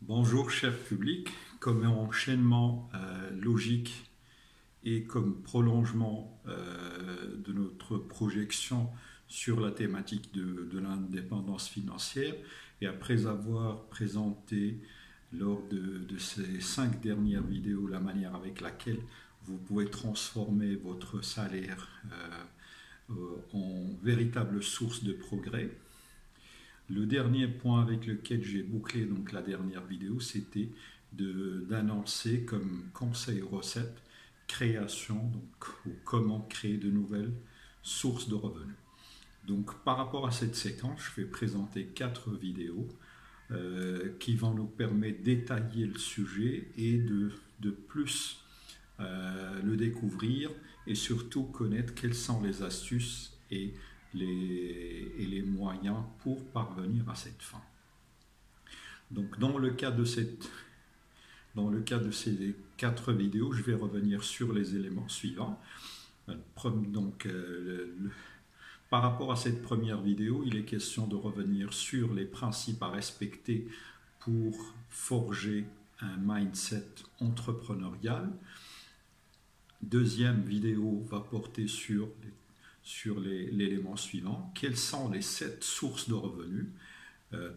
Bonjour cher public, comme enchaînement logique et comme prolongement de notre projection sur la thématique de l'indépendance financière, et après avoir présenté lors de ces 5 dernières vidéos la manière avec laquelle vous pouvez transformer votre salaire en véritable source de progrès, le dernier point avec lequel j'ai bouclé donc la dernière vidéo, c'était d'annoncer comme conseil recette création, donc, ou comment créer de nouvelles sources de revenus. Donc par rapport à cette séquence, je vais présenter 4 vidéos qui vont nous permettre d'étayer le sujet et de plus le découvrir et surtout connaître quelles sont les astuces et les moyens pour parvenir à cette fin. Donc dans le cas de ces 4 vidéos, je vais revenir sur les éléments suivants. Donc, par rapport à cette première vidéo, il est question de revenir sur les principes à respecter pour forger un mindset entrepreneurial. Deuxième vidéo va porter sur l'élément suivant, quelles sont les 7 sources de revenus.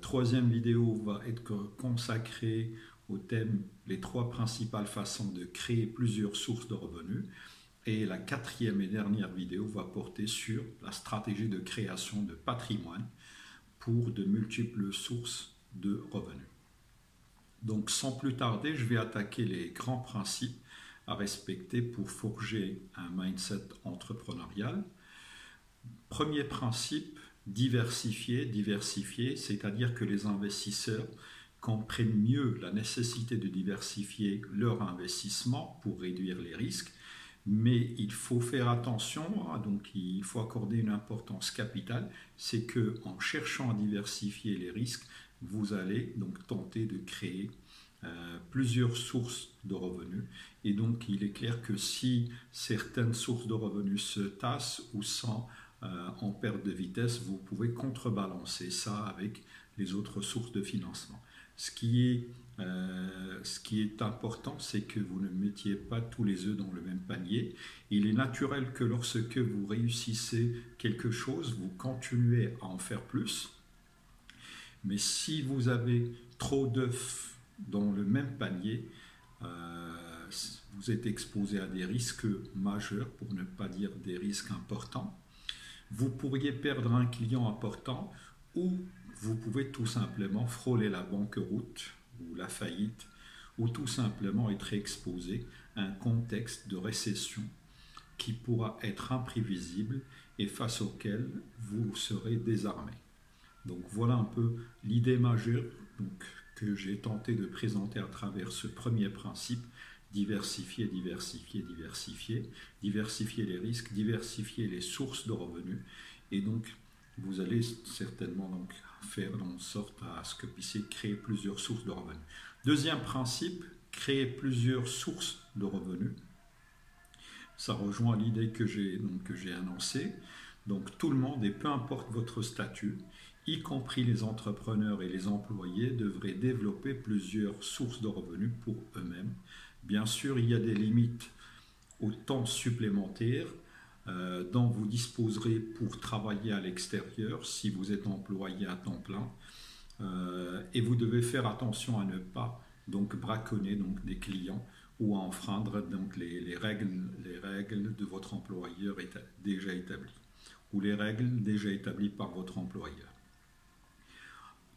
Troisième vidéo va être consacrée au thème les 3 principales façons de créer plusieurs sources de revenus. Et la 4e et dernière vidéo va porter sur la stratégie de création de patrimoine pour de multiples sources de revenus. Donc sans plus tarder, je vais attaquer les grands principes à respecter pour forger un mindset entrepreneurial. Premier principe, diversifier, c'est-à-dire que les investisseurs comprennent mieux la nécessité de diversifier leur investissement pour réduire les risques, mais il faut faire attention, donc il faut accorder une importance capitale, c'est que en cherchant à diversifier les risques, vous allez donc tenter de créer plusieurs sources de revenus, et donc il est clair que si certaines sources de revenus se tassent ou sont en perte de vitesse, vous pouvez contrebalancer ça avec les autres sources de financement. Ce qui est important, c'est que vous ne mettiez pas tous les œufs dans le même panier. Il est naturel que lorsque vous réussissez quelque chose, vous continuez à en faire plus. Mais si vous avez trop d'œufs dans le même panier, vous êtes exposé à des risques majeurs, pour ne pas dire des risques importants. Vous pourriez perdre un client important, ou vous pouvez tout simplement frôler la banqueroute ou la faillite, ou tout simplement être exposé à un contexte de récession qui pourra être imprévisible et face auquel vous serez désarmé. Donc voilà un peu l'idée majeure que j'ai tenté de présenter à travers ce premier principe: diversifier les risques, diversifier les sources de revenus, et donc vous allez certainement donc faire en sorte à ce que vous puissiez créer plusieurs sources de revenus. Deuxième principe, créer plusieurs sources de revenus. Ça rejoint l'idée que j'ai annoncée. Donc tout le monde, et peu importe votre statut, y compris les entrepreneurs et les employés, devraient développer plusieurs sources de revenus pour eux-mêmes. Bien sûr, il y a des limites au temps supplémentaire dont vous disposerez pour travailler à l'extérieur si vous êtes employé à temps plein, et vous devez faire attention à ne pas donc braconner donc des clients ou à enfreindre donc les règles de votre employeur déjà établies, ou les règles déjà établies par votre employeur.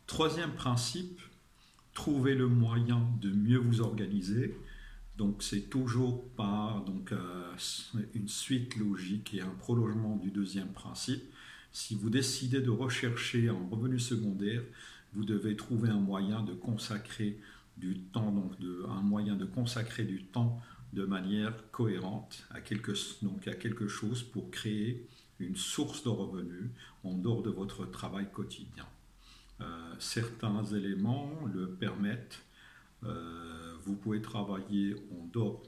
Troisième principe, trouver le moyen de mieux vous organiser. Donc c'est toujours par une suite logique et un prolongement du deuxième principe. Si vous décidez de rechercher un revenu secondaire, vous devez trouver un moyen de consacrer du temps, de manière cohérente à quelque chose pour créer une source de revenus en dehors de votre travail quotidien. Certains éléments le permettent. Vous pouvez travailler en dehors,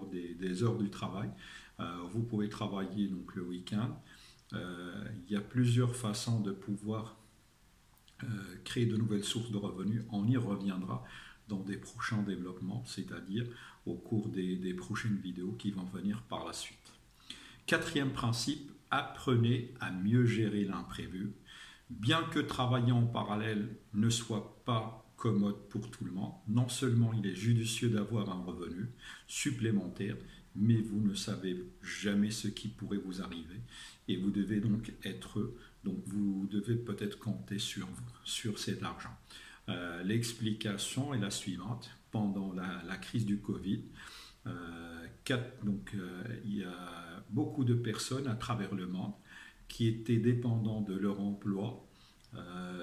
des heures du travail. Vous pouvez travailler donc le week-end. Il y a plusieurs façons de pouvoir créer de nouvelles sources de revenus. On y reviendra dans des prochains développements, c'est-à-dire au cours des prochaines vidéos qui vont venir par la suite. Quatrième principe, apprenez à mieux gérer l'imprévu. Bien que travailler en parallèle ne soit pas commode pour tout le monde, non seulement il est judicieux d'avoir un revenu supplémentaire, mais vous ne savez jamais ce qui pourrait vous arriver et vous devez donc vous devez peut-être compter sur cet argent. L'explication est la suivante. Pendant la crise du Covid, il y a beaucoup de personnes à travers le monde qui étaient dépendants de leur emploi,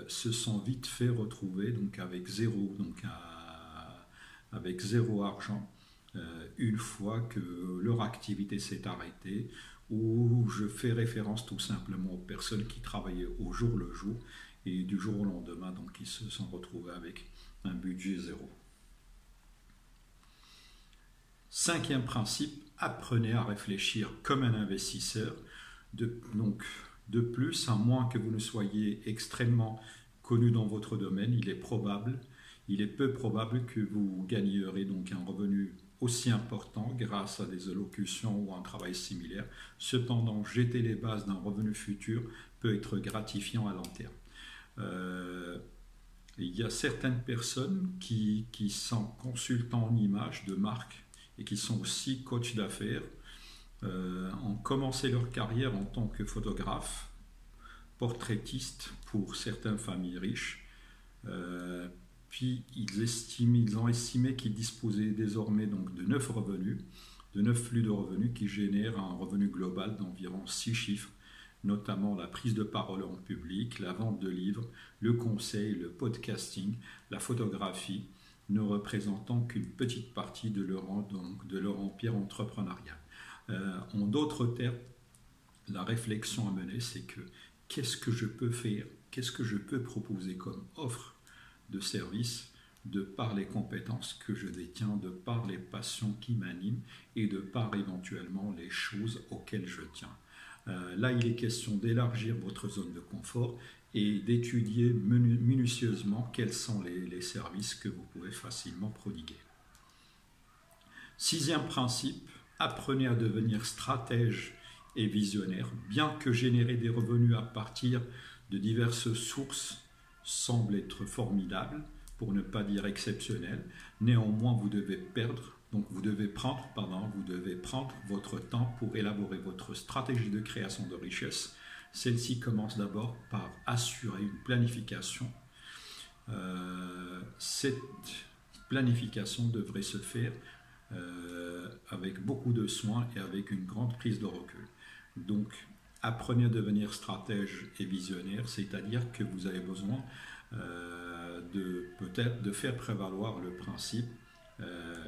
se sont vite fait retrouver avec zéro argent une fois que leur activité s'est arrêtée, ou je fais référence tout simplement aux personnes qui travaillaient au jour le jour et du jour au lendemain, donc ils se sont retrouvés avec un budget zéro. Cinquième principe, apprenez à réfléchir comme un investisseur. De plus, à moins que vous ne soyez extrêmement connu dans votre domaine, il est peu probable que vous gagneriez donc un revenu aussi important grâce à des allocutions ou un travail similaire. Cependant, jeter les bases d'un revenu futur peut être gratifiant à long terme. Il y a certaines personnes qui sont consultants en images de marque et qui sont aussi coachs d'affaires, ont commencé leur carrière en tant que photographe, portraitiste pour certaines familles riches. Puis ils ont estimé qu'ils disposaient désormais donc de 9 flux de revenus qui génèrent un revenu global d'environ 6 chiffres, notamment la prise de parole en public, la vente de livres, le conseil, le podcasting, la photographie, ne représentant qu'une petite partie de leur empire entrepreneurial. En d'autres termes, la réflexion à mener, c'est que qu'est-ce que je peux faire, qu'est-ce que je peux proposer comme offre de service de par les compétences que je détiens, de par les passions qui m'animent et de par éventuellement les choses auxquelles je tiens. Là, il est question d'élargir votre zone de confort et d'étudier minutieusement quels sont les services que vous pouvez facilement prodiguer. Sixième principe, apprenez à devenir stratège et visionnaire. Bien que générer des revenus à partir de diverses sources semble être formidable, pour ne pas dire exceptionnel, néanmoins vous devez prendre votre temps pour élaborer votre stratégie de création de richesse. Celle-ci commence d'abord par assurer une planification. Cette planification devrait se faire avec beaucoup de soin et avec une grande prise de recul. Donc, apprenez à devenir stratège et visionnaire, c'est-à-dire que vous avez besoin de faire prévaloir le principe.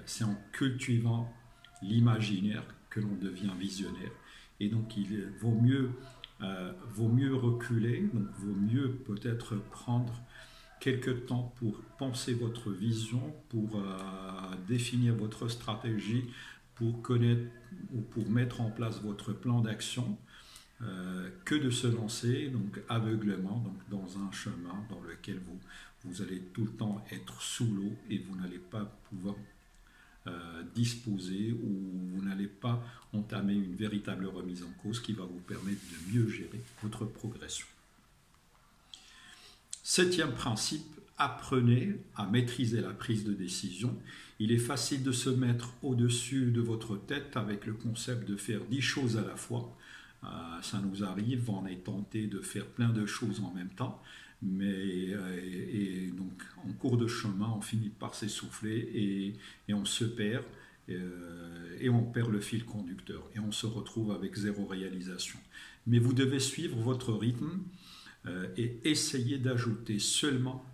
C'est en cultivant l'imaginaire que l'on devient visionnaire. Et donc, il vaut mieux reculer, donc vaut mieux peut-être prendre quelques temps pour penser votre vision, pour définir votre stratégie, pour connaître ou pour mettre en place votre plan d'action, que de se lancer donc aveuglément dans un chemin dans lequel vous allez tout le temps être sous l'eau et vous n'allez pas pouvoir disposer, ou vous n'allez pas entamer une véritable remise en cause qui va vous permettre de mieux gérer votre progression. Septième principe, apprenez à maîtriser la prise de décision. Il est facile de se mettre au-dessus de votre tête avec le concept de faire 10 choses à la fois. Ça nous arrive, on est tenté de faire plein de choses en même temps, mais donc en cours de chemin, on finit par s'essouffler et on se perd, et on perd le fil conducteur et on se retrouve avec zéro réalisation. Mais vous devez suivre votre rythme et essayer d'ajouter seulement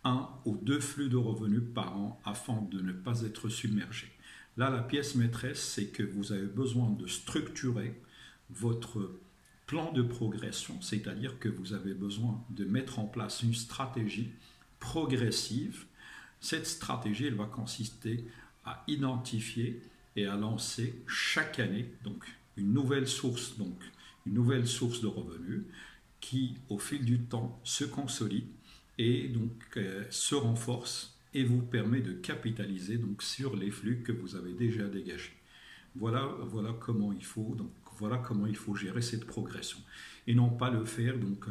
1 ou 2 flux de revenus par an afin de ne pas être submergé. Là, la pièce maîtresse, c'est que vous avez besoin de structurer votre plan de progression, c'est-à-dire que vous avez besoin de mettre en place une stratégie progressive. Cette stratégie, elle va consister à identifier et à lancer chaque année donc une nouvelle source de revenus qui, au fil du temps, se consolide et donc se renforce et vous permet de capitaliser donc sur les flux que vous avez déjà dégagés. Voilà comment il faut gérer cette progression et non pas le faire donc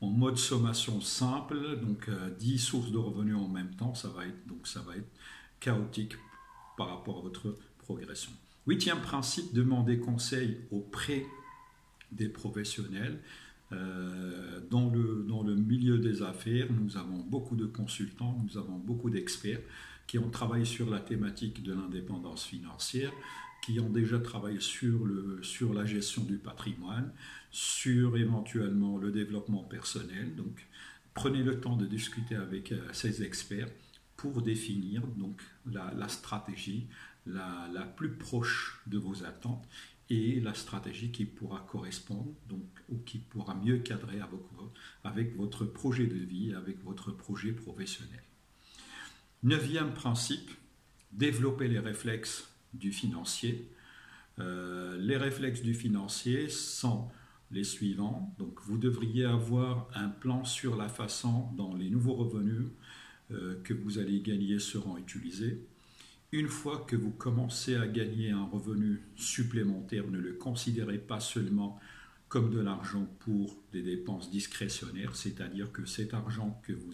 en mode sommation simple, donc 10 sources de revenus en même temps, ça va être chaotique par rapport à votre progression. Huitième principe, demander conseil auprès des professionnels. Dans le milieu des affaires, nous avons beaucoup de consultants, nous avons beaucoup d'experts qui ont travaillé sur la thématique de l'indépendance financière, qui ont déjà travaillé sur la gestion du patrimoine, sur éventuellement le développement personnel. Donc, prenez le temps de discuter avec ces experts pour définir donc, la stratégie la plus proche de vos attentes et la stratégie qui pourra correspondre donc, ou qui pourra mieux cadrer avec votre projet de vie, avec votre projet professionnel. Neuvième principe, développer les réflexes du financier. Les réflexes du financier sont les suivants. Donc, vous devriez avoir un plan sur la façon dont les nouveaux revenus que vous allez gagner seront utilisés. Une fois que vous commencez à gagner un revenu supplémentaire, ne le considérez pas seulement comme de l'argent pour des dépenses discrétionnaires, c'est-à-dire que cet argent que vous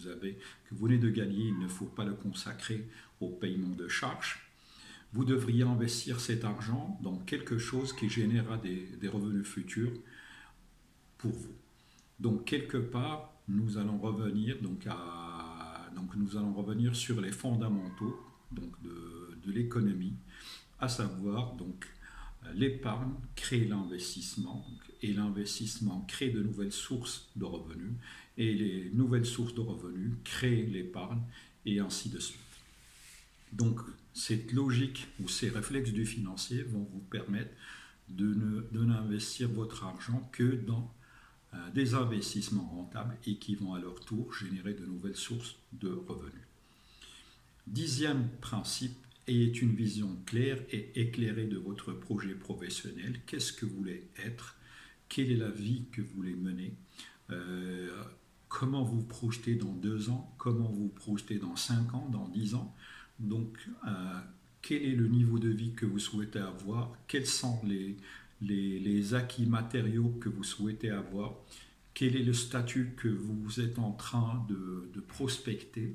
venez de gagner, il ne faut pas le consacrer au paiement de charges. Vous devriez investir cet argent dans quelque chose qui générera des revenus futurs pour vous. Donc quelque part, nous allons revenir sur les fondamentaux donc de l'économie, à savoir donc l'épargne crée l'investissement et l'investissement crée de nouvelles sources de revenus et les nouvelles sources de revenus créent l'épargne et ainsi de suite. Donc cette logique ou ces réflexes du financier vont vous permettre de n'investir votre argent que dans des investissements rentables et qui vont à leur tour générer de nouvelles sources de revenus. Dixième principe, ayez une vision claire et éclairée de votre projet professionnel. Qu'est-ce que vous voulez être? Quelle est la vie que vous voulez mener? Comment vous projetez dans 2 ans? Comment vous projetez dans 5 ans, dans 10 ans? Donc, quel est le niveau de vie que vous souhaitez avoir? Quels sont les acquis matériaux que vous souhaitez avoir? Quel est le statut que vous êtes en train de prospecter?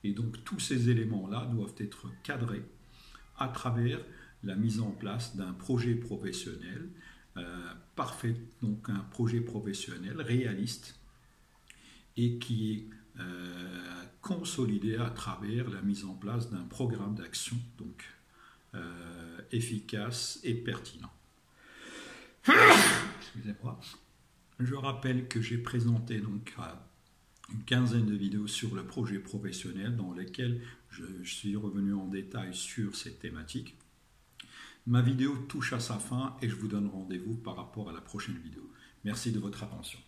Et donc tous ces éléments-là doivent être cadrés à travers la mise en place d'un projet professionnel parfait, donc un projet professionnel réaliste et qui est consolidé à travers la mise en place d'un programme d'action donc efficace et pertinent. Excusez-moi. Je rappelle que j'ai présenté donc une quinzaine de vidéos sur le projet professionnel dans lesquelles je suis revenu en détail sur cette thématique. Ma vidéo touche à sa fin et je vous donne rendez-vous par rapport à la prochaine vidéo. Merci de votre attention.